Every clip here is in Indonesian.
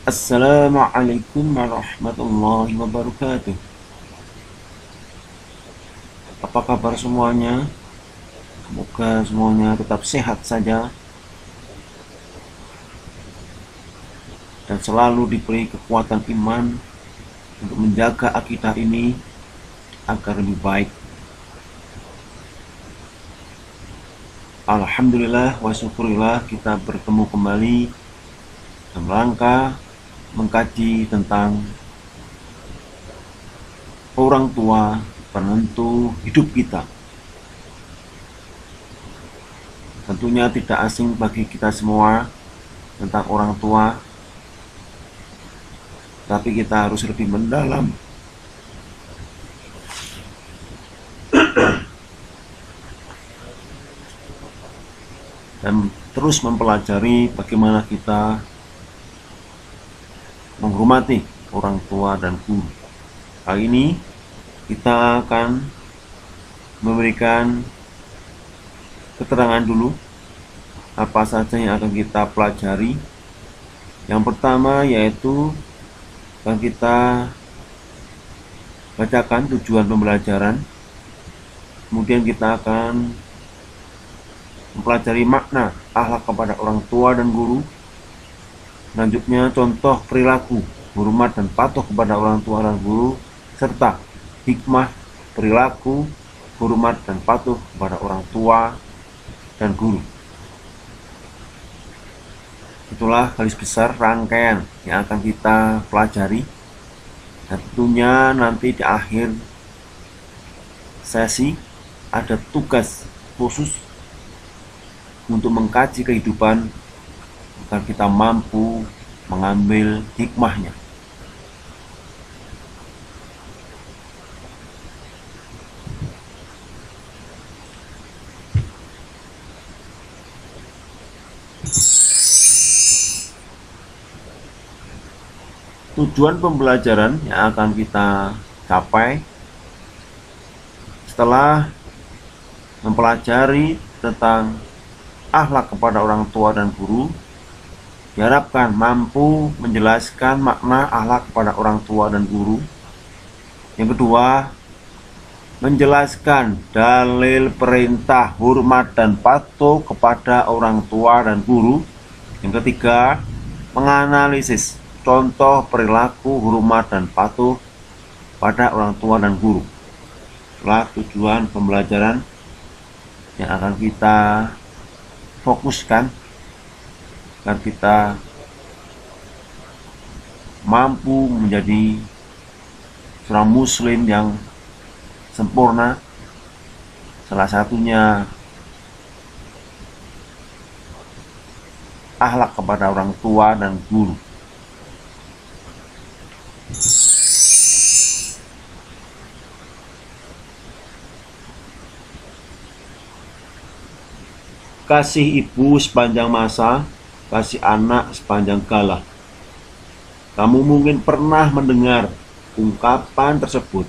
Assalamualaikum warahmatullahi wabarakatuh. Apa kabar semuanya? Semoga semuanya tetap sehat saja dan selalu diberi kekuatan iman untuk menjaga akidah ini agar lebih baik. Alhamdulillah wa syukurillah, kita bertemu kembali dalam rangka mengkaji tentang orang tua penentu hidup kita. Tentunya tidak asing bagi kita semua tentang orang tua, tapi kita harus lebih mendalam dan terus mempelajari bagaimana kita menghormati orang tua dan guru. Kali ini kita akan memberikan keterangan dulu apa saja yang akan kita pelajari. Yang pertama yaitu akan kita bacakan tujuan pembelajaran, kemudian kita akan mempelajari makna akhlak kepada orang tua dan guru. Selanjutnya contoh perilaku hormat dan patuh kepada orang tua dan guru, serta hikmah perilaku hormat dan patuh kepada orang tua dan guru. Itulah garis besar rangkaian yang akan kita pelajari, dan tentunya nanti di akhir sesi ada tugas khusus untuk mengkaji kehidupan agar kita mampu mengambil hikmahnya. Tujuan pembelajaran yang akan kita capai setelah mempelajari tentang akhlak kepada orang tua dan guru, diharapkan mampu menjelaskan makna akhlak kepada orang tua dan guru. Yang kedua, menjelaskan dalil perintah hormat dan patuh kepada orang tua dan guru. Yang ketiga, menganalisis contoh perilaku hormat dan patuh pada orang tua dan guru. Itulah tujuan pembelajaran yang akan kita fokuskan agar kita mampu menjadi seorang muslim yang sempurna. Salah satunya akhlak kepada orang tua dan guru. Kasih ibu sepanjang masa, kasih anak sepanjang galah. Kamu mungkin pernah mendengar ungkapan tersebut.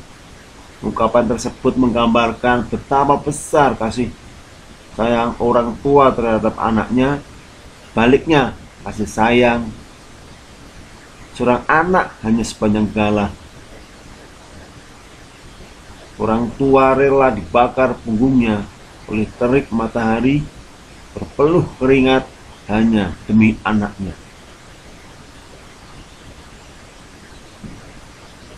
Ungkapan tersebut menggambarkan betapa besar kasih sayang orang tua terhadap anaknya. Baliknya, kasih sayang seorang anak hanya sepanjang galah. Orang tua rela dibakar punggungnya oleh terik matahari, berpeluh keringat hanya demi anaknya.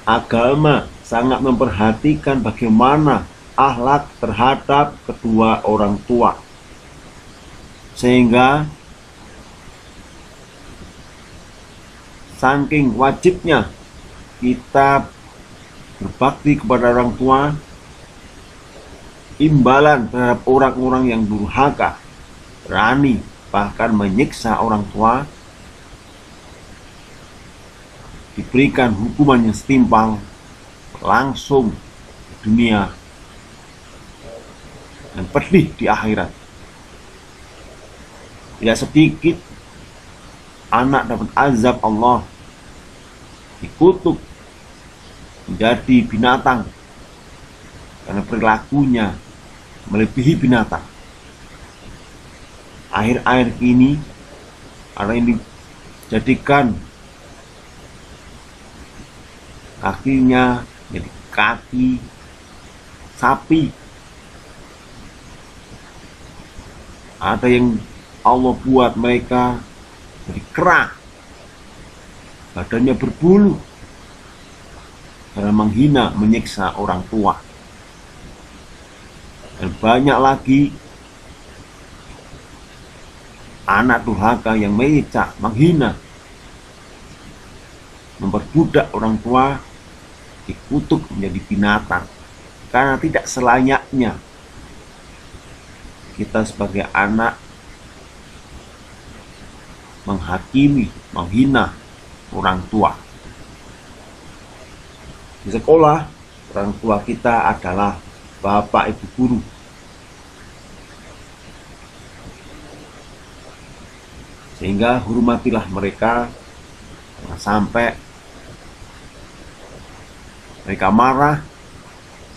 Agama sangat memperhatikan bagaimana akhlak terhadap kedua orang tua, sehingga saking wajibnya kita berbakti kepada orang tua, imbalan terhadap orang-orang yang durhaka, berani bahkan menyiksa orang tua, diberikan hukuman yang setimpal langsung di dunia dan pedih di akhirat. Tidak sedikit anak dapat azab Allah, dikutuk menjadi binatang karena perilakunya melebihi binatang. Akhir-akhir ini ada yang dijadikan kakinya jadi kaki sapi. Ada yang Allah buat mereka jadi kera, badannya berbulu, karena menghina, menyiksa orang tua. Dan banyak lagi anak durhaka yang mecah, menghina, memperbudak orang tua, dikutuk menjadi binatang. Karena tidak selayaknya kita sebagai anak menghakimi, menghina orang tua. Di sekolah, orang tua kita adalah bapak ibu guru. Sehingga hormatilah mereka, jangan sampai mereka marah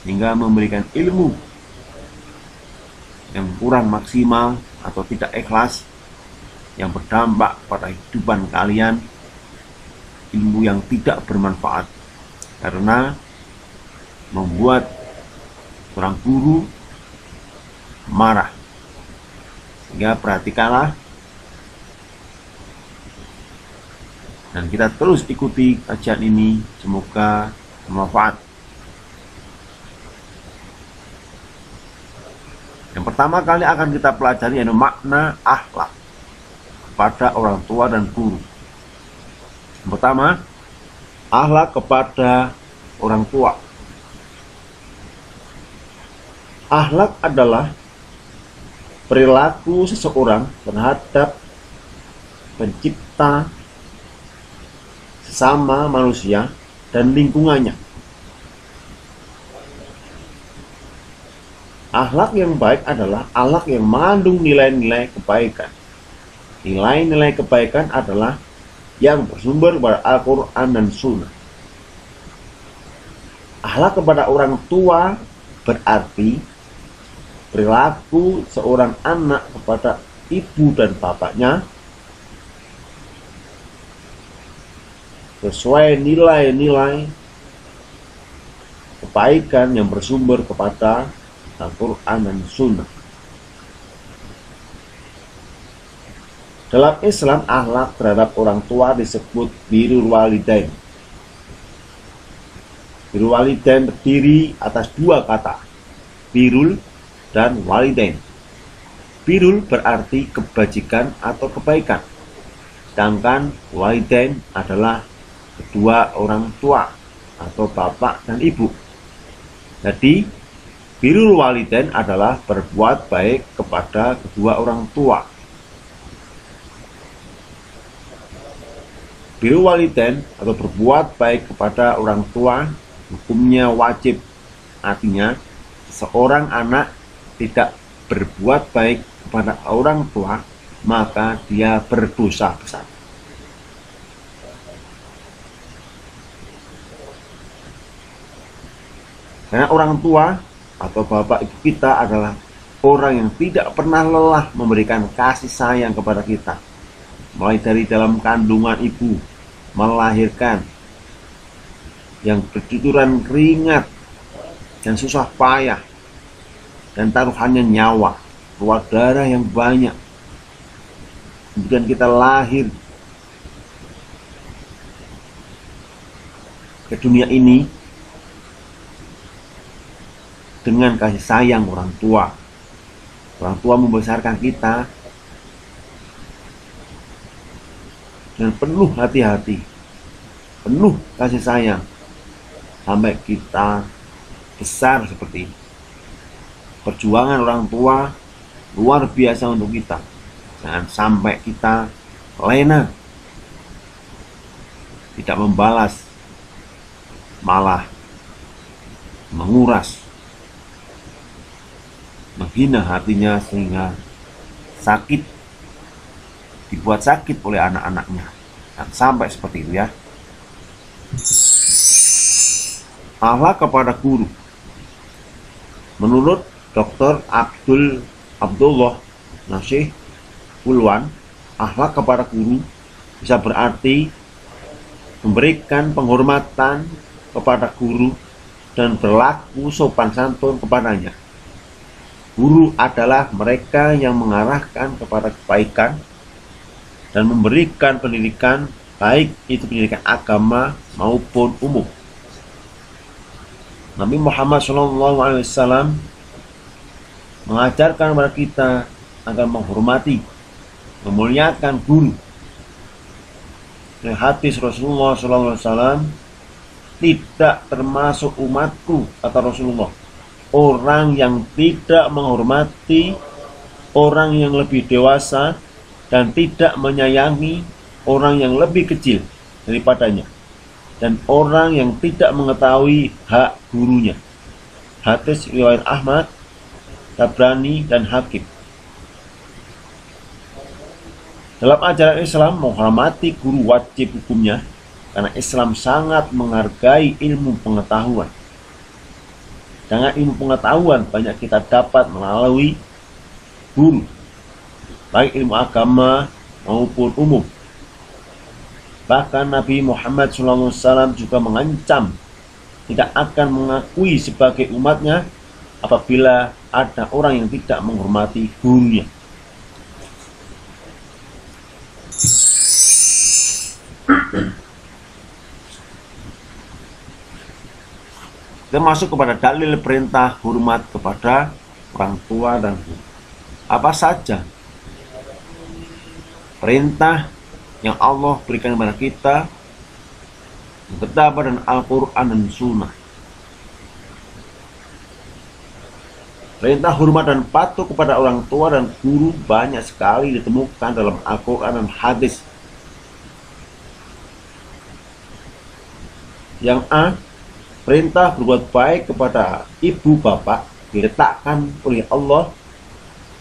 sehingga memberikan ilmu yang kurang maksimal atau tidak ikhlas, yang berdampak pada kehidupan kalian, ilmu yang tidak bermanfaat, karena membuat seorang guru marah. Sehingga perhatikanlah dan kita terus ikuti kajian ini, semoga bermanfaat. Yang pertama kali akan kita pelajari yaitu makna akhlak kepada orang tua dan guru. Yang pertama, akhlak kepada orang tua. Akhlak adalah perilaku seseorang terhadap pencipta, sesama manusia, dan lingkungannya. Akhlak yang baik adalah akhlak yang mengandung nilai-nilai kebaikan. Nilai-nilai kebaikan adalah yang bersumber pada Al-Quran dan Sunnah. Akhlak kepada orang tua berarti perilaku seorang anak kepada ibu dan bapaknya sesuai nilai-nilai kebaikan yang bersumber kepada Al-Quran dan Sunnah. Dalam Islam, akhlak terhadap orang tua disebut birrul walidain. Birrul walidain terdiri atas dua kata, birrul dan walidain. Birrul berarti kebajikan atau kebaikan, sedangkan walidain adalah kedua orang tua atau bapak dan ibu. Jadi birrul walidain adalah berbuat baik kepada kedua orang tua. Birrul walidain atau berbuat baik kepada orang tua hukumnya wajib. Artinya seorang anak tidak berbuat baik kepada orang tua maka dia berdosa besar. Karena orang tua atau bapak ibu kita adalah orang yang tidak pernah lelah memberikan kasih sayang kepada kita. Mulai dari dalam kandungan ibu, melahirkan, yang bercucuran keringat dan susah payah, dan taruhannya nyawa, keluar darah yang banyak. Kemudian kita lahir ke dunia ini dengan kasih sayang orang tua. Orang tua membesarkan kita dengan penuh hati-hati, penuh kasih sayang, sampai kita besar seperti ini. Perjuangan orang tua luar biasa untuk kita. Jangan sampai kita lena, tidak membalas, malah menguras, menghina hatinya sehingga sakit, dibuat sakit oleh anak-anaknya. Dan sampai seperti itu ya. Akhlak kepada guru. Menurut Dr. Abdullah Nasih Pulwan, akhlak kepada guru bisa berarti memberikan penghormatan kepada guru dan berlaku sopan santun kepadanya. Guru adalah mereka yang mengarahkan kepada kebaikan dan memberikan pendidikan, baik itu pendidikan agama maupun umum. Nabi Muhammad SAW mengajarkan kepada kita agar menghormati, memuliakan guru. Dari hadis Rasulullah SAW, tidak termasuk umatku, kata Rasulullah, orang yang tidak menghormati orang yang lebih dewasa dan tidak menyayangi orang yang lebih kecil daripadanya, dan orang yang tidak mengetahui hak gurunya. Hadis riwayat Ahmad, Tabrani, dan Hakim. Dalam ajaran Islam, menghormati guru wajib hukumnya, karena Islam sangat menghargai ilmu pengetahuan. Dengan ilmu pengetahuan banyak kita dapat melalui guru, baik ilmu agama maupun umum. Bahkan Nabi Muhammad SAW juga mengancam tidak akan mengakui sebagai umatnya apabila ada orang yang tidak menghormati gurunya. Termasuk kepada dalil perintah hormat kepada orang tua dan guru. Apa saja perintah yang Allah berikan kepada kita yang terdapat dalam Al-Quran dan Sunnah. Perintah hormat dan patuh kepada orang tua dan guru banyak sekali ditemukan dalam Al-Quran dan hadis. Yang A, perintah berbuat baik kepada ibu bapak diletakkan oleh Allah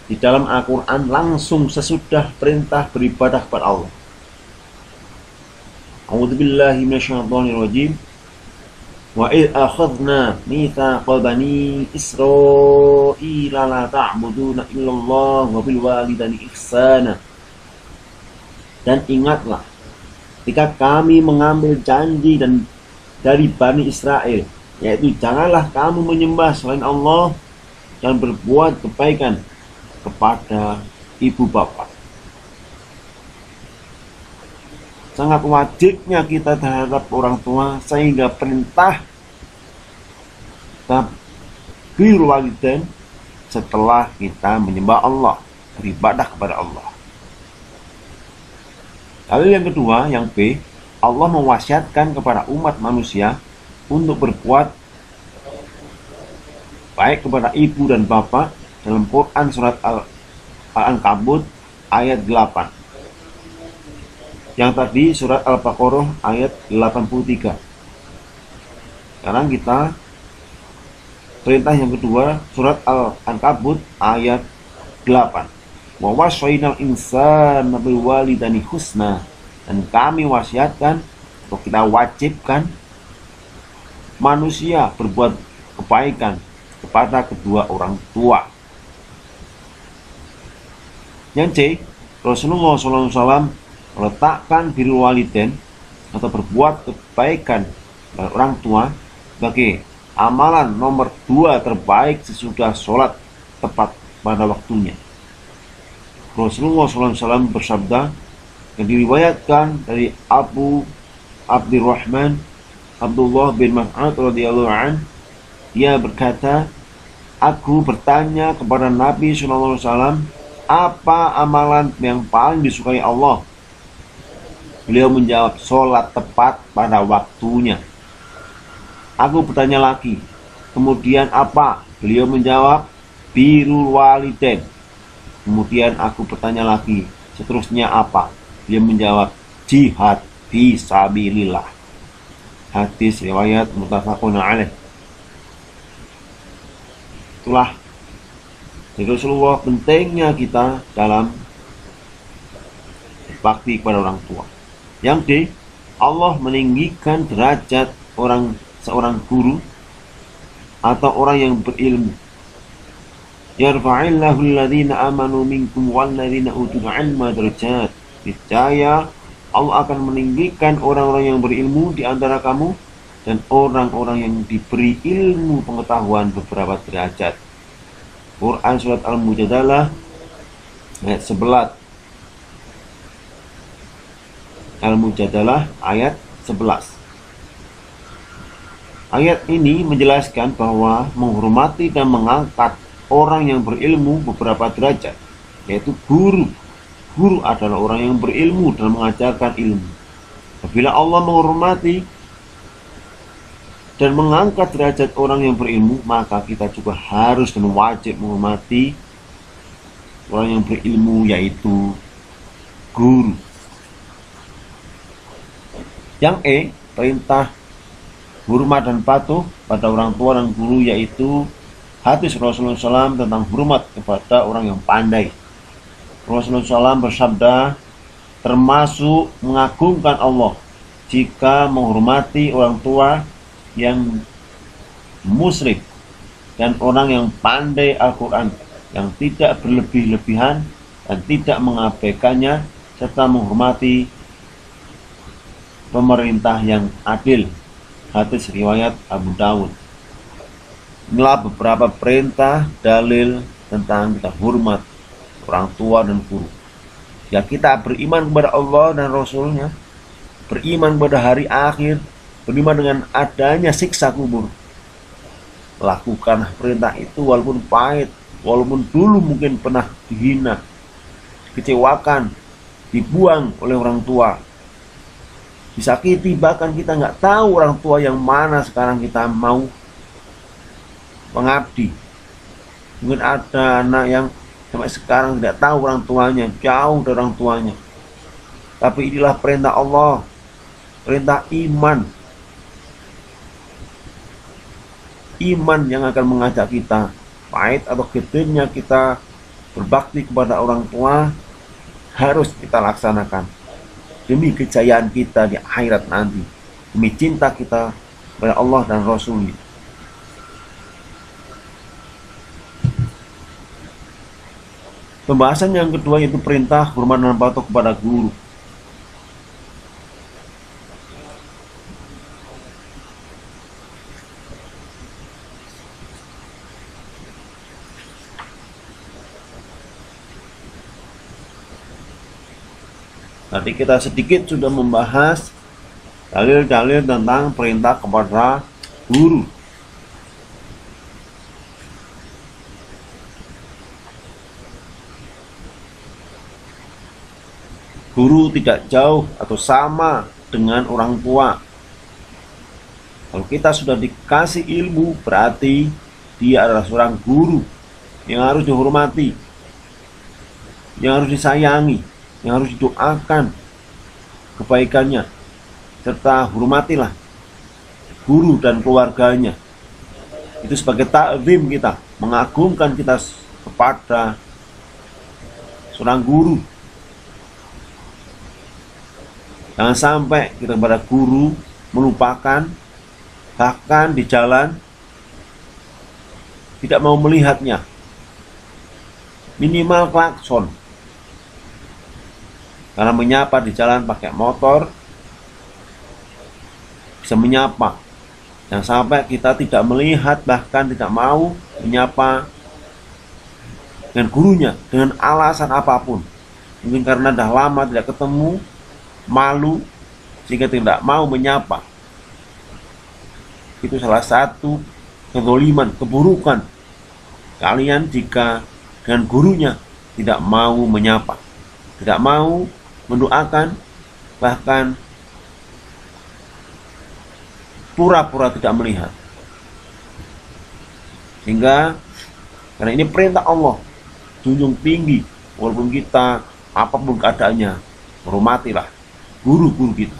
di dalam Al-Quran langsung sesudah perintah beribadah kepada Allah. A'udzubillahi minasyaitonirrajim. Wa idh akhadna mitsaqa bani Israila la ta'buduna illallah wa bil walidayni ihsana. Dan ingatlah ketika kami mengambil janji dari Bani Israel, yaitu janganlah kamu menyembah selain Allah dan berbuat kebaikan kepada ibu bapak. Sangat wajibnya kita terhadap orang tua, sehingga perintah birrul walidain setelah kita menyembah Allah, beribadah kepada Allah. Lalu yang kedua, yang B, Allah mewasiatkan kepada umat manusia untuk berbuat baik kepada ibu dan bapak dalam Quran surat Al-Ankabut ayat 8. Yang tadi surat Al-Baqarah ayat 83. Sekarang kita perintah yang kedua, surat Al-Ankabut ayat 8. Wa wasyainal insana bil walidayni husna. Dan kami wasiatkan atau kita wajibkan manusia berbuat kebaikan kepada kedua orang tua. Yang C, Rasulullah SAW meletakkan birrul walidain atau berbuat kebaikan kepada orang tua sebagai amalan nomor 2 terbaik sesudah sholat tepat pada waktunya. Rasulullah SAW bersabda, yang diriwayatkan dari Abu Abdurrahman Abdullah bin Mas'ud radhiyallahu an, dia berkata, aku bertanya kepada Nabi SAW, apa amalan yang paling disukai Allah? Beliau menjawab, sholat tepat pada waktunya. Aku bertanya lagi, kemudian apa? Beliau menjawab, birrul walidain. Kemudian aku bertanya lagi, seterusnya apa? Dia menjawab, jihad fisabilillah. Hadis riwayat muttafaqun alaih. Itulah dari Rasulullah pentingnya kita dalam bakti kepada orang tua. Yang D, Allah meninggikan derajat seorang guru atau orang yang berilmu. Yarfa'illahu alladhina amanu minkum walladhina utul ilma darajat. Niscaya Allah akan meninggikan orang-orang yang berilmu di antara kamu dan orang-orang yang diberi ilmu pengetahuan beberapa derajat. Quran surat Al-Mujadalah ayat 11. Al-Mujadalah ayat 11. Ayat ini menjelaskan bahwa menghormati dan mengangkat orang yang berilmu beberapa derajat, yaitu guru. Guru adalah orang yang berilmu dan mengajarkan ilmu. Apabila Allah menghormati dan mengangkat derajat orang yang berilmu, maka kita juga harus dan wajib menghormati orang yang berilmu, yaitu guru. Yang perintah hormat dan patuh pada orang tua dan guru, yaitu hadis Rasulullah SAW tentang hormat kepada orang yang pandai. Rasulullah SAW bersabda, termasuk mengagungkan Allah jika menghormati orang tua yang musyrik dan orang yang pandai Al-Quran, yang tidak berlebih-lebihan dan tidak mengabaikannya, serta menghormati pemerintah yang adil. Hadis riwayat Abu Dawud. Inilah beberapa perintah dalil tentang kita hormat orang tua dan guru. Ya, kita beriman kepada Allah dan Rasulnya, beriman kepada hari akhir, beriman dengan adanya siksa kubur. Lakukan perintah itu walaupun pahit, walaupun dulu mungkin pernah dihina, dikecewakan, dibuang oleh orang tua, disakiti, bahkan kita nggak tahu orang tua yang mana sekarang kita mau mengabdi. Mungkin ada anak yang sampai sekarang tidak tahu orang tuanya, jauh dari orang tuanya. Tapi inilah perintah Allah, perintah iman. Iman yang akan mengajak kita, pahit atau getirnya kita berbakti kepada orang tua, harus kita laksanakan demi kejayaan kita di akhirat nanti, demi cinta kita kepada Allah dan Rasul-Nya. Pembahasan yang kedua yaitu perintah hormat dan patuh kepada guru. Tadi kita sedikit sudah membahas dalil-dalil tentang perintah kepada guru. Guru tidak jauh atau sama dengan orang tua. Kalau kita sudah dikasih ilmu, berarti dia adalah seorang guru yang harus dihormati, yang harus disayangi, yang harus didoakan kebaikannya, serta hormatilah guru dan keluarganya. Itu sebagai takzim kita, mengagungkan kita kepada seorang guru. Jangan sampai kita kepada guru melupakan, bahkan di jalan tidak mau melihatnya. Minimal klakson. Karena menyapa di jalan pakai motor bisa menyapa. Jangan sampai kita tidak melihat, bahkan tidak mau menyapa dengan gurunya dengan alasan apapun. Mungkin karena dah lama tidak ketemu, malu, sehingga tidak mau menyapa. Itu salah satu kezaliman, keburukan kalian jika dengan gurunya tidak mau menyapa, tidak mau mendoakan, bahkan pura-pura tidak melihat. Sehingga karena ini perintah Allah, junjung tinggi, walaupun kita apapun keadaannya, hormatilah guru-guru kita.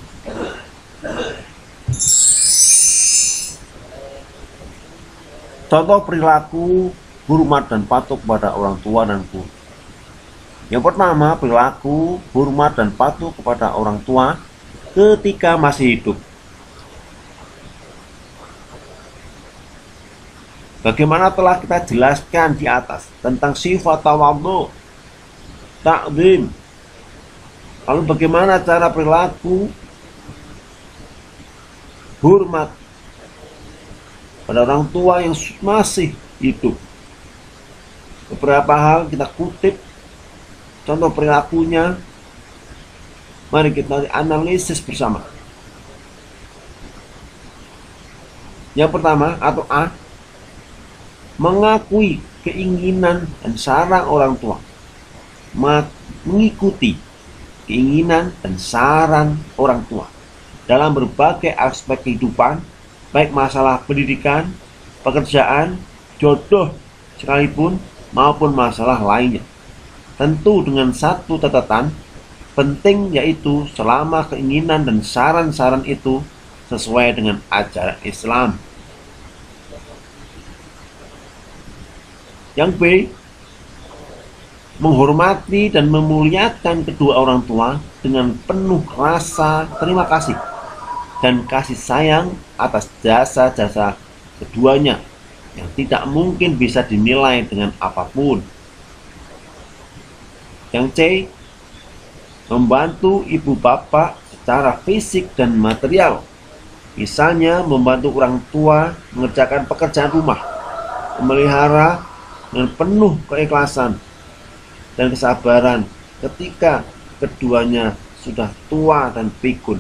Contoh perilaku hormat dan patuh kepada orang tua dan guru. Yang pertama, perilaku hormat dan patuh kepada orang tua ketika masih hidup. Bagaimana telah kita jelaskan di atas tentang sifat tawadhu, takzim. Lalu bagaimana cara perilaku hormat pada orang tua yang masih hidup. Beberapa hal kita kutip contoh perilakunya. Mari kita analisis bersama. Yang pertama atau A, mengakui keinginan dan saran orang tua. Mengikuti keinginan dan saran orang tua dalam berbagai aspek kehidupan, baik masalah pendidikan, pekerjaan, jodoh sekalipun, maupun masalah lainnya. Tentu dengan satu catatan penting, yaitu selama keinginan dan saran-saran itu sesuai dengan ajaran Islam. Yang B, menghormati dan memuliakan kedua orang tua dengan penuh rasa terima kasih dan kasih sayang atas jasa-jasa keduanya yang tidak mungkin bisa dinilai dengan apapun. Yang C, membantu ibu bapak secara fisik dan material, misalnya membantu orang tua mengerjakan pekerjaan rumah, memelihara dengan penuh keikhlasan dan kesabaran ketika keduanya sudah tua dan pikun.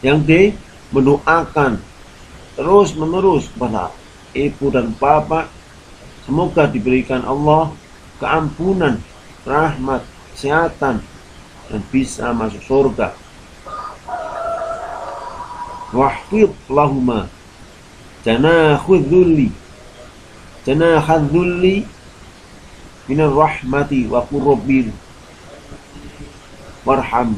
Yang D, mendoakan terus-menerus kepada ibu dan bapak, semoga diberikan Allah keampunan, rahmat, kesehatan, dan bisa masuk surga. Wahfid lahuma janahudhulli minar rahmati wa qurrabil warham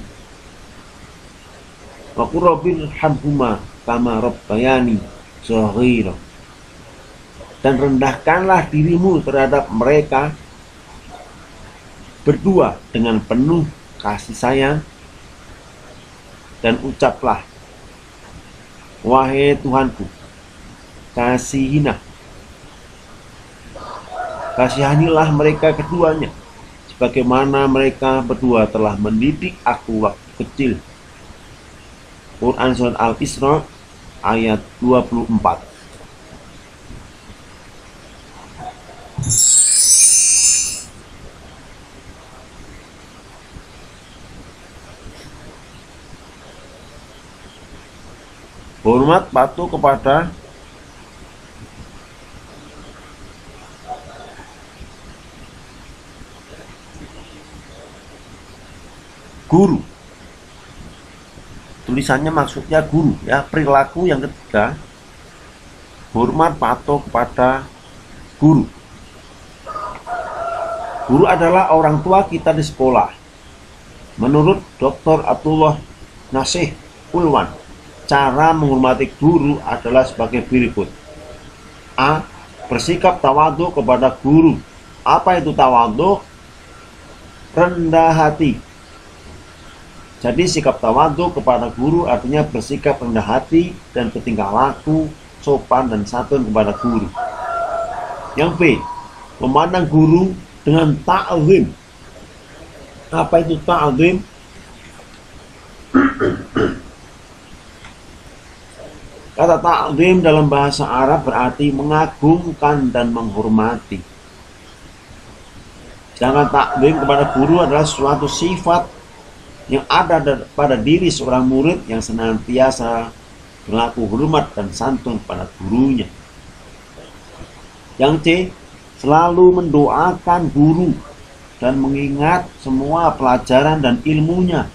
wa qurrabil hamhuma kama rabbayani shaghira. Dan rendahkanlah dirimu terhadap mereka berdua dengan penuh kasih sayang, dan ucaplah, wahai Tuhanku, kasihanilah mereka keduanya sebagaimana mereka berdua telah mendidik aku waktu kecil. Quran Surat Al-Isra ayat 24. Hormat patuh kepada guru. Tulisannya maksudnya guru ya. Perilaku yang ketiga, hormat patuh kepada guru. Guru adalah orang tua kita di sekolah. Menurut Dr. Abdullah Nasih Ulwan, cara menghormati guru adalah sebagai berikut. A, bersikap tawadhu kepada guru. Apa itu tawadhu? Rendah hati. Jadi sikap tawadhu kepada guru artinya bersikap rendah hati dan bertingkah laku sopan dan santun kepada guru. Yang B, memandang guru dengan ta'zim. Apa itu ta'zim? Kata ta'zim dalam bahasa Arab berarti mengagungkan dan menghormati. Sedangkan ta'zim kepada guru adalah suatu sifat yang ada pada diri seorang murid yang senantiasa berlaku hormat dan santun pada gurunya. Yang C, selalu mendoakan guru dan mengingat semua pelajaran dan ilmunya.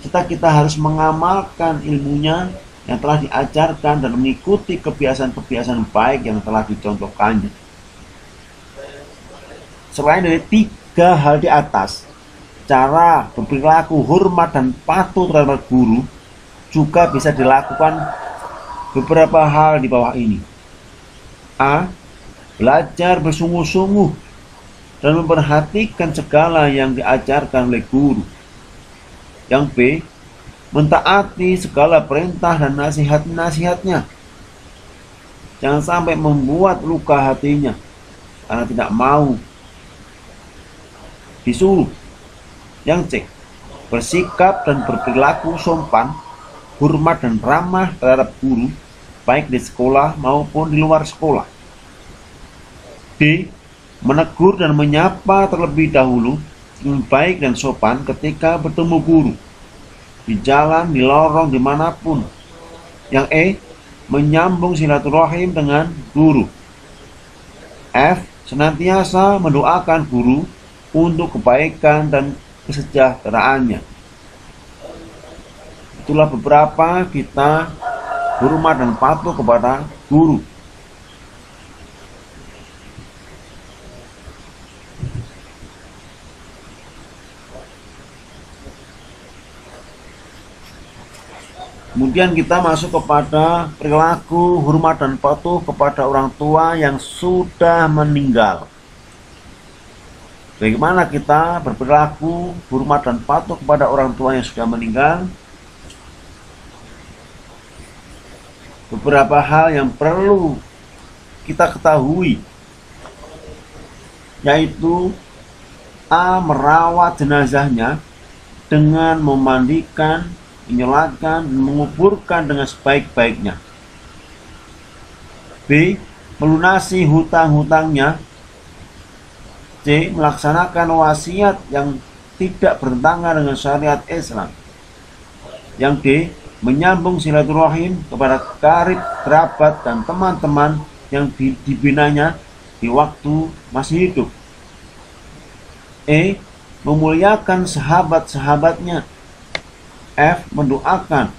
Kita harus mengamalkan ilmunya yang telah diajarkan dan mengikuti kebiasaan-kebiasaan baik yang telah dicontohkannya. Selain dari tiga hal di atas, cara berperilaku hormat dan patuh terhadap guru juga bisa dilakukan beberapa hal di bawah ini. A, belajar bersungguh-sungguh dan memperhatikan segala yang diajarkan oleh guru. Yang B, mentaati segala perintah dan nasihat-nasihatnya. Jangan sampai membuat luka hatinya karena tidak mau disuruh. Yang C, bersikap dan berperilaku sopan hormat dan ramah terhadap guru, baik di sekolah maupun di luar sekolah. D. Menegur dan menyapa terlebih dahulu dengan baik dan sopan ketika bertemu guru, di jalan, di lorong, dimanapun. Yang E. Menyambung silaturahim dengan guru. F. Senantiasa mendoakan guru untuk kebaikan dan kesejahteraannya. Itulah beberapa kita hormat dan patuh kepada guru. Kemudian kita masuk kepada perilaku hormat dan patuh kepada orang tua yang sudah meninggal. Bagaimana kita berperilaku hormat dan patuh kepada orang tua yang sudah meninggal? Beberapa hal yang perlu kita ketahui, yaitu A. Merawat jenazahnya dengan memandikan, menyolatkan, menguburkan dengan sebaik-baiknya. B. Melunasi hutang-hutangnya. C. Melaksanakan wasiat yang tidak bertentangan dengan syariat Islam. Yang D. Menyambung silaturahim kepada karib, kerabat, dan teman-teman yang dibinanya di waktu masih hidup. E. Memuliakan sahabat-sahabatnya. F. Mendoakan,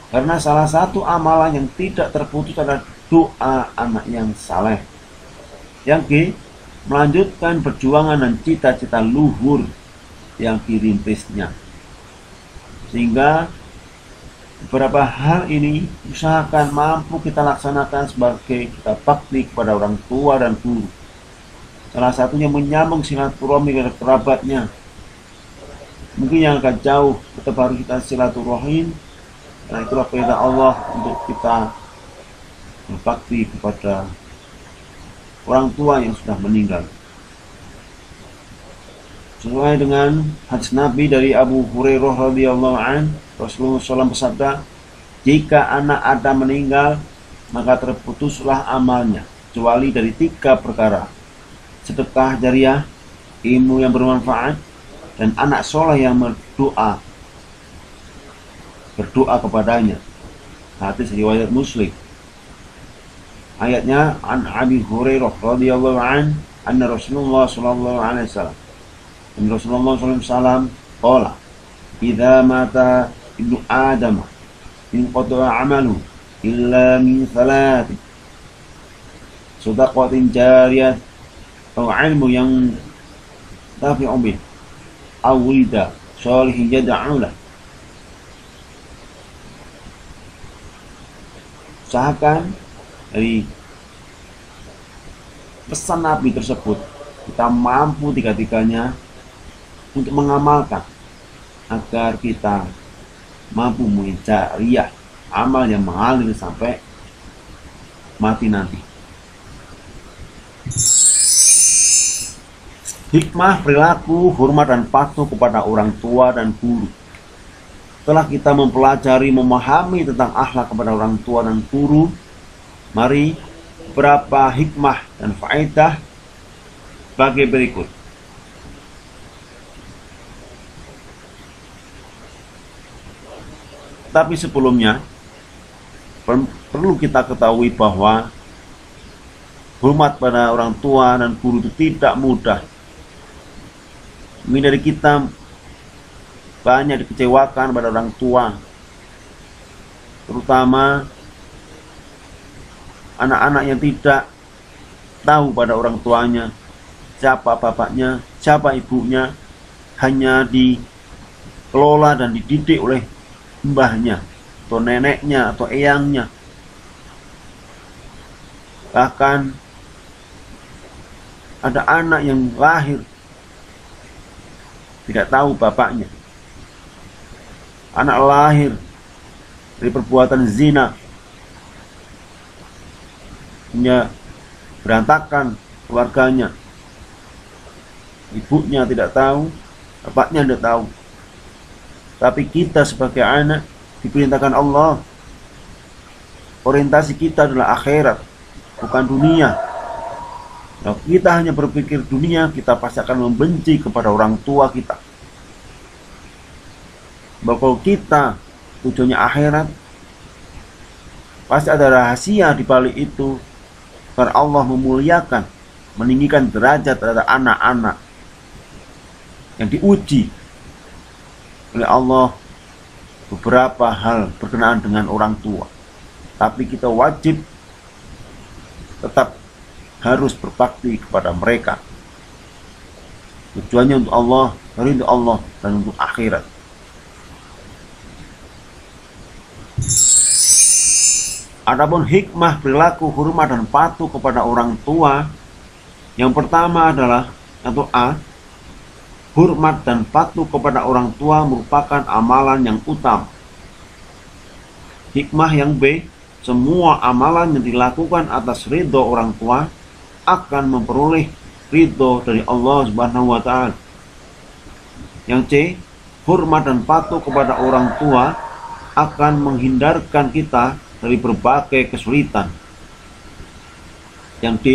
karena salah satu amalan yang tidak terputus adalah doa anak yang saleh. Yang G. Melanjutkan perjuangan dan cita-cita luhur yang dirintisnya. Sehingga beberapa hal ini usahakan mampu kita laksanakan sebagai kita bakti kepada orang tua dan guru. Salah satunya menyambung silaturahmi dengan kerabatnya. Mungkin yang agak jauh tetap harus kita silaturahim, karena itulah perintah Allah untuk kita berbakti kepada orang tua yang sudah meninggal. Sesuai dengan hadis Nabi dari Abu Hurairah radhiyallahu an, Rasulullah SAW bersabda, jika anak Adam meninggal, maka terputuslah amalnya, kecuali dari 3 perkara: sedekah jariah, ilmu yang bermanfaat, dan anak soleh yang berdoa kepadanya. Hadis riwayat Muslim. Ayatnya, an Abi Hurairah radhiyallahu an, anna Rasulullah sallallahu alaihi wasallam, dan Rasulullah sallallahu alaihi wasallam qala, idza mata ibnu Adam inqata'a 'amalu illa min 3: shadaqatin jariyah, atau ilmu yang tafi'u bih, aw wulida shalihin yad'u lah. Usahakan dari pesan Nabi tersebut kita mampu 3-tiganya untuk mengamalkan, agar kita mampu menjariah amal yang mengalir sampai mati nanti. Hikmah perilaku hormat dan patuh kepada orang tua dan guru. Setelah kita mempelajari, memahami tentang akhlak kepada orang tua dan guru, mari beberapa hikmah dan faedah sebagai berikut. Tapi sebelumnya perlu kita ketahui bahwa hormat pada orang tua dan guru itu tidak mudah. Ini dari kita banyak dikecewakan pada orang tua, terutama anak-anak yang tidak tahu pada orang tuanya, siapa bapaknya, siapa ibunya, hanya dikelola dan dididik oleh mbahnya atau neneknya atau eyangnya. Bahkan ada anak yang lahir tidak tahu bapaknya, anak lahir dari perbuatan zina, punya berantakan keluarganya, ibunya tidak tahu, bapaknya tidak tahu. Tapi kita sebagai anak diperintahkan Allah. Orientasi kita adalah akhirat, bukan dunia. Kalau kita hanya berpikir dunia, kita pasti akan membenci kepada orang tua kita. Bahwa kalau kita tujuannya akhirat, pasti ada rahasia di balik itu. Karena Allah memuliakan, meninggikan derajat terhadap anak-anak yang diuji oleh Allah beberapa hal berkenaan dengan orang tua. Tapi kita wajib tetap harus berbakti kepada mereka. Tujuannya untuk Allah, ridho Allah, dan untuk akhirat. Adapun hikmah perilaku hormat dan patuh kepada orang tua, yang pertama adalah atau A, hormat dan patuh kepada orang tua merupakan amalan yang utama. Hikmah yang B, semua amalan yang dilakukan atas ridho orang tua akan memperoleh ridho dari Allah Subhanahu wa Ta'ala. Yang C, hormat dan patuh kepada orang tua akan menghindarkan kita dari berbagai kesulitan. Yang D,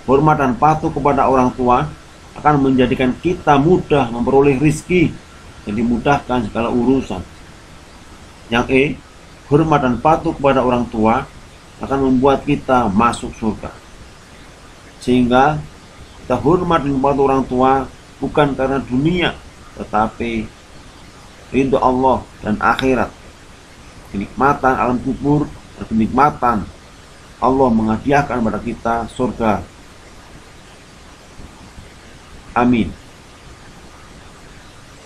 hormat dan patuh kepada orang tua akan menjadikan kita mudah memperoleh rizki dan dimudahkan segala urusan. Yang E, hormat dan patuh kepada orang tua akan membuat kita masuk surga. Sehingga kita hormat dan patuh orang tua bukan karena dunia, tetapi ridho Allah dan akhirat, kenikmatan alam kubur, dan kenikmatan Allah menghadiahkan kepada kita surga. Amin.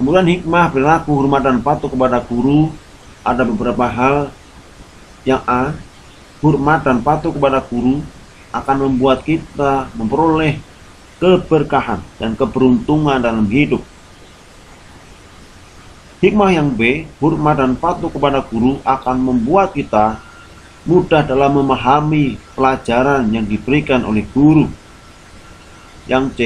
Kemudian hikmah perilaku hormat dan patuh kepada guru, ada beberapa hal. Yang A, hormat dan patuh kepada guru akan membuat kita memperoleh keberkahan dan keberuntungan dalam hidup. Hikmah yang B, hormat dan patuh kepada guru akan membuat kita mudah dalam memahami pelajaran yang diberikan oleh guru. Yang C,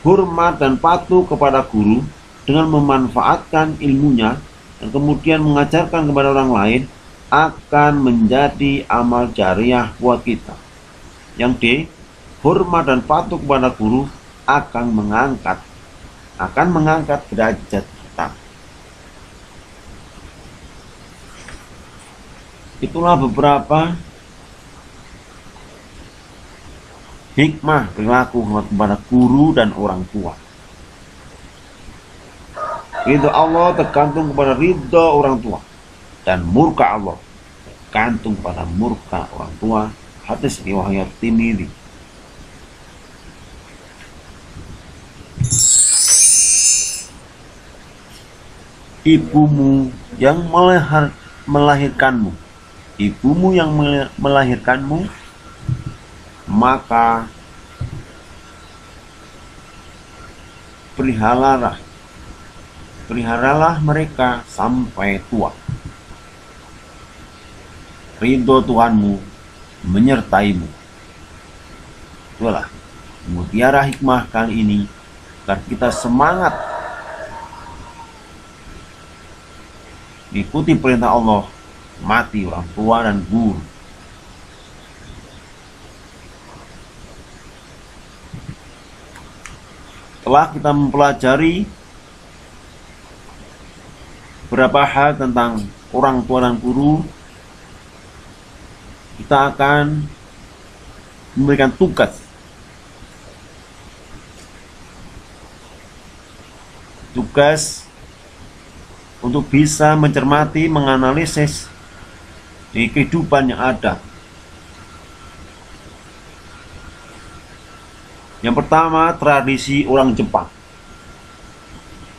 hormat dan patuh kepada guru dengan memanfaatkan ilmunya dan kemudian mengajarkan kepada orang lain akan menjadi amal jariah buat kita. Yang D, hormat dan patuh kepada guru akan mengangkat derajat kita. Itulah beberapa hikmah perilaku hormat kepada guru dan orang tua. Ridho Allah tergantung kepada ridho orang tua, dan murka Allah tergantung pada murka orang tua. Hadis riwayat Tirmidzi. Ibumu yang melahirkanmu, maka peliharalah mereka sampai tua. Ridho Tuhanmu menyertaimu. Itulah mutiara hikmah kali ini, agar kita semangat ikuti perintah Allah, mati orang tua dan guru. Setelah kita mempelajari beberapa hal tentang orang tua dan guru, kita akan memberikan tugas untuk bisa mencermati, menganalisis di kehidupan yang ada. Yang pertama, tradisi orang Jepang.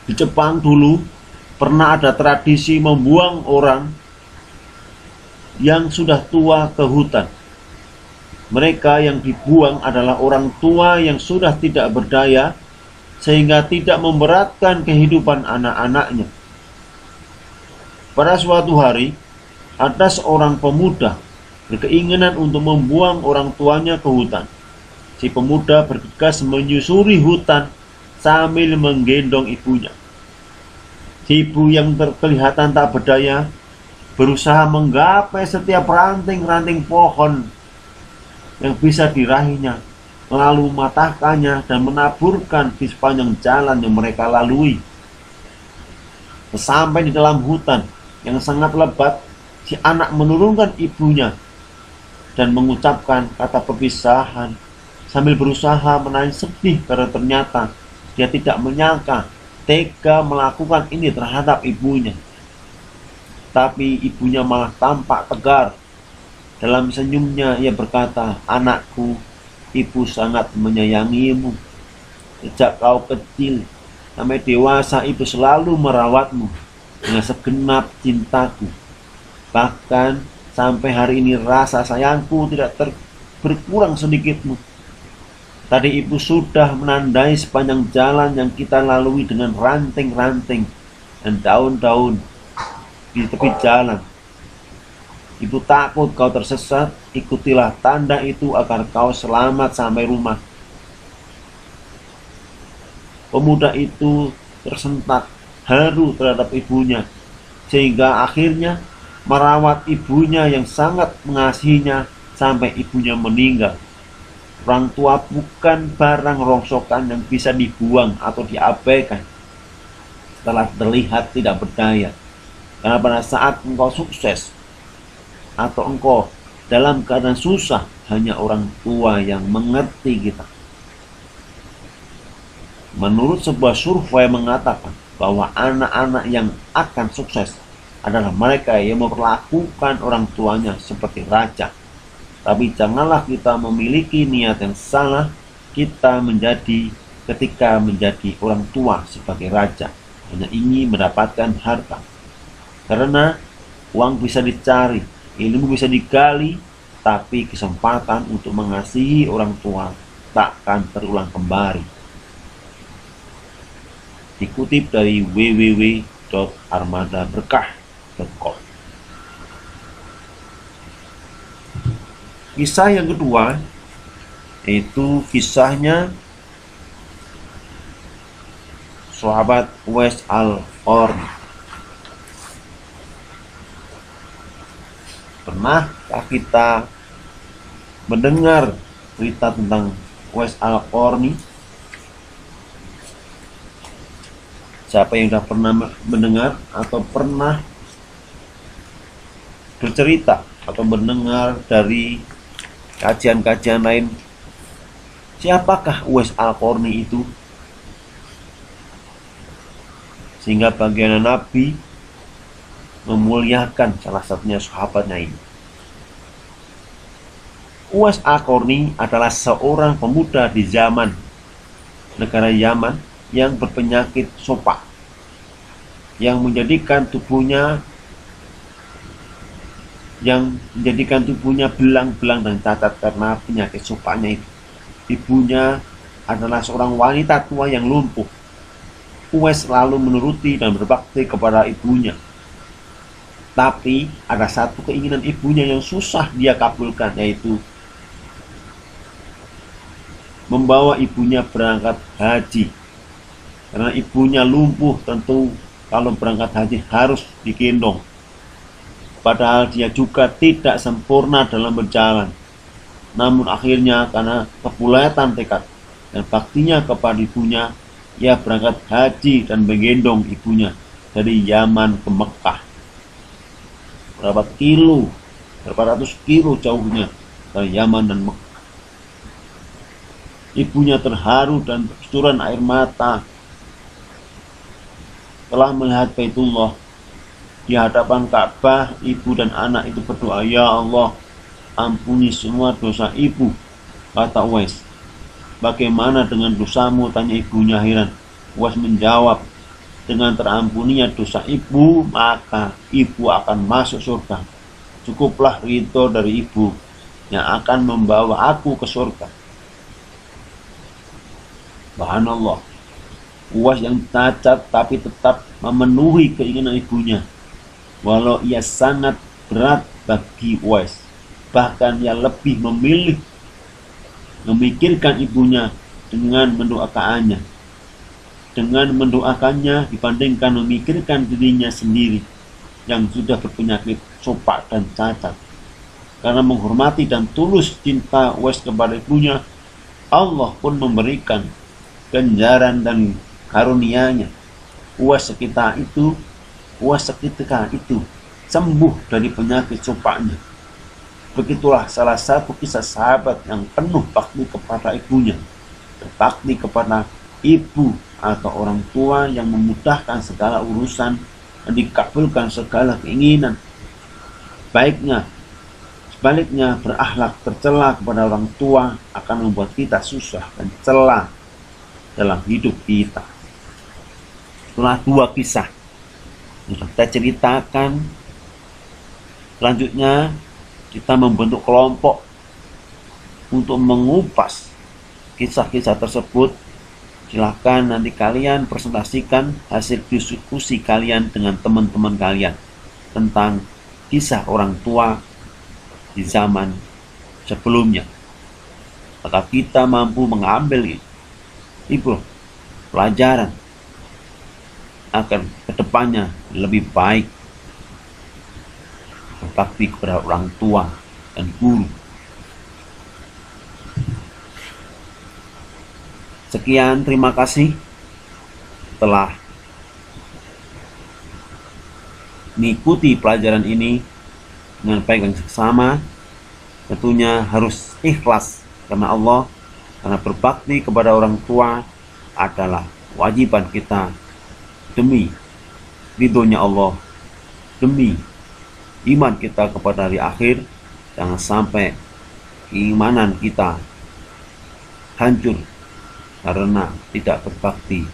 Di Jepang dulu pernah ada tradisi membuang orang yang sudah tua ke hutan. Mereka yang dibuang adalah orang tua yang sudah tidak berdaya, sehingga tidak memberatkan kehidupan anak-anaknya. Pada suatu hari, ada seorang pemuda berkeinginan untuk membuang orang tuanya ke hutan. Si pemuda bergegas menyusuri hutan sambil menggendong ibunya. Si ibu yang kelihatan tak berdaya berusaha menggapai setiap ranting-ranting pohon yang bisa diraihnya, lalu mematahkannya dan menaburkan di sepanjang jalan yang mereka lalui. Sampai di dalam hutan yang sangat lebat, si anak menurunkan ibunya dan mengucapkan kata perpisahan sambil berusaha menahan sedih karena ternyata dia tidak menyangka tega melakukan ini terhadap ibunya. Tapi ibunya malah tampak tegar. Dalam senyumnya ia berkata, "Anakku, ibu sangat menyayangimu. Sejak kau kecil sampai dewasa, ibu selalu merawatmu dengan segenap cintaku. Bahkan sampai hari ini rasa sayangku tidak berkurang sedikitmu. Tadi ibu sudah menandai sepanjang jalan yang kita lalui dengan ranting-ranting dan daun-daun di tepi jalan. Ibu takut kau tersesat, ikutilah tanda itu agar kau selamat sampai rumah." Pemuda itu tersentak haru terhadap ibunya, sehingga akhirnya merawat ibunya yang sangat mengasihinya sampai ibunya meninggal. Orang tua bukan barang rongsokan yang bisa dibuang atau diabaikan setelah terlihat tidak berdaya. Karena pada saat engkau sukses atau engkau dalam keadaan susah, hanya orang tua yang mengerti kita. Menurut sebuah survei mengatakan bahwa anak-anak yang akan sukses adalah mereka yang memperlakukan orang tuanya seperti raja. Tapi janganlah kita memiliki niat yang salah ketika menjadi orang tua sebagai raja, hanya ingin mendapatkan harta. Karena uang bisa dicari, ilmu bisa digali, tapi kesempatan untuk mengasihi orang tua takkan terulang kembali. Dikutip dari www.armadaberkah.com. Kisah yang kedua yaitu kisahnya sahabat Uwais Al-Qarni. Pernahkah kita mendengar cerita tentang Uwais Al-Qarni? Siapa yang sudah pernah mendengar atau pernah bercerita atau mendengar dari kajian-kajian lain, siapakah Uwais Al-Qarni itu? Sehingga bagian Nabi memuliakan salah satunya sahabatnya ini. Uwais Al-Qarni adalah seorang pemuda di zaman negara Yaman yang berpenyakit sopak, yang menjadikan tubuhnya belang-belang dan cacat karena penyakit sopaknya itu. Ibunya adalah seorang wanita tua yang lumpuh. Uwais selalu menuruti dan berbakti kepada ibunya. Tapi ada satu keinginan ibunya yang susah dia kabulkan, yaitu membawa ibunya berangkat haji. Karena ibunya lumpuh, tentu kalau berangkat haji harus digendong. Padahal dia juga tidak sempurna dalam berjalan. Namun akhirnya karena kepulauan tekad dan baktinya kepada ibunya, ia berangkat haji dan menggendong ibunya dari Yaman ke Mekah. Berapa ratus kilo jauhnya dari Yaman dan Mekah. Ibunya terharu dan bercucuran air mata telah melihat Baitullah. Di hadapan Ka'bah, ibu dan anak itu berdoa, "Ya Allah, ampuni semua dosa ibu," kata Uwais. "Bagaimana dengan dosamu?" tanya ibunya heran. Uwais menjawab, "Dengan terampuninya dosa ibu, maka ibu akan masuk surga. Cukuplah ridho dari ibu yang akan membawa aku ke surga." Subhanallah. Uwais yang cacat tapi tetap memenuhi keinginan ibunya. Walau ia sangat berat bagi Uwais, bahkan ia lebih memilih memikirkan ibunya dengan mendoakannya dibandingkan memikirkan dirinya sendiri. yang sudah berpenyakit sopak dan cacat. Karena menghormati dan tulus cinta Uwais kepada ibunya, Allah pun memberikan ganjaran dan karunia-Nya. Uwais seketika itu sembuh dari penyakit sopaknya. Begitulah salah satu kisah sahabat yang penuh bakti kepada ibunya, berbakti kepada ibu atau orang tua yang memudahkan segala urusan dan dikabulkan segala keinginan. Sebaliknya, berakhlak tercela kepada orang tua akan membuat kita susah dan celah dalam hidup kita. Setelah dua kisah yang kita ceritakan, selanjutnya kita membentuk kelompok untuk mengupas kisah-kisah tersebut. Silahkan nanti kalian presentasikan hasil diskusi kalian dengan teman-teman kalian tentang kisah orang tua di zaman sebelumnya. Maka kita mampu mengambil pelajaran akan kedepannya lebih baik, berbakti kepada orang tua dan guru. Sekian, terima kasih telah mengikuti pelajaran ini dengan baik dan seksama. Tentunya harus ikhlas karena Allah, karena berbakti kepada orang tua adalah kewajiban kita demi ridhonya Allah, demi iman kita kepada hari akhir. Jangan sampai keimanan kita hancur karena tidak berbakti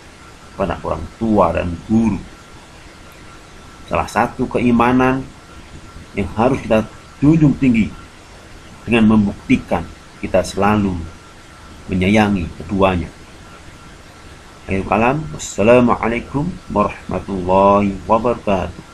pada orang tua dan guru. Salah satu keimanan yang harus kita junjung tinggi dengan membuktikan kita selalu menyayangi keduanya. Akhirul kalam, wassalamualaikum warahmatullahi wabarakatuh.